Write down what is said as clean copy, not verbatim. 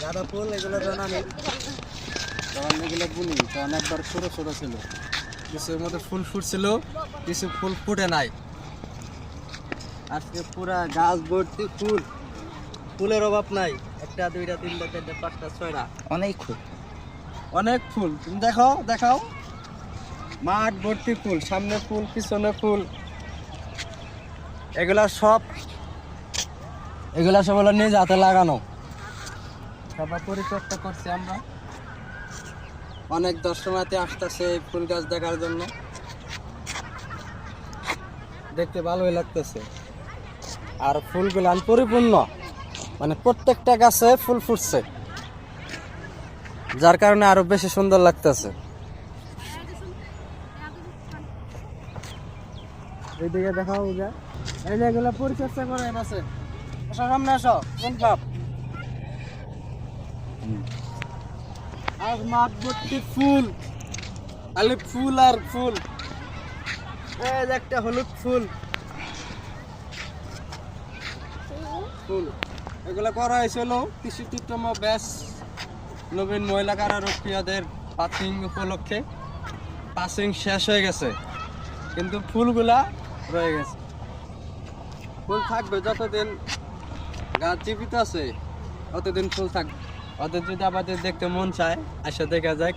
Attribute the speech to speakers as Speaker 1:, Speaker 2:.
Speaker 1: গাঁদা ফুল এগুলো যখন আমি তখন এগুলো বুনি তখন একবার ছোটো ছোটো ছিল, কিছুর মধ্যে ফুল ফুটছিল, কিছু ফুল ফুটে নাই। আজকে পুরা গাছ ভর্তি ফুল, ফুলের অভাব নাই। একটা দুইটা তিনটা চারটা পাঁচটা ছয়টা
Speaker 2: অনেক খুব
Speaker 1: অনেক ফুল। তুমি দেখো, দেখাও, মাঠ ভর্তি ফুল, সামনে ফুল পিছনে ফুল। এগুলা সব হলো নিজ হাতে লাগানো, সবাই পরিচর্যা করছি আমরা। অনেক দর্শনার্থী আসতেছে এই ফুল গাছ দেখার জন্য, দেখতে ভালোই লাগতেছে। আর ফুলগুলো পরিপূর্ণ, মানে প্রত্যেকটা গাছে ফুল ফুটছে, যার কারণে আরো বেশি সুন্দর লাগতেছে। এইদিকে দেখাও যা, এই যে এগুলো পরিচর্যা করে আছে। আসো সামনে আসো, কোন কাপ আর মাঠ ভর্তি ফুল, খালি ফুল আর ফুল। এই যে একটা হলুদ ফুল, ফুল এগুলো করা হয়েছিল 63তম ব্যাচ নবীন মহিলা কারারক্ষীদের পাসিং উপলক্ষে। পাসিং শেষ হয়ে গেছে, কিন্তু ফুলগুলা রয়ে গেছে। ফুল থাকবে যতদিন গাছ জীবিত আছে, ততদিন ফুল থাকবে। ওদের যদি আবার দেখতে মন চায়, আসে দেখা যায়।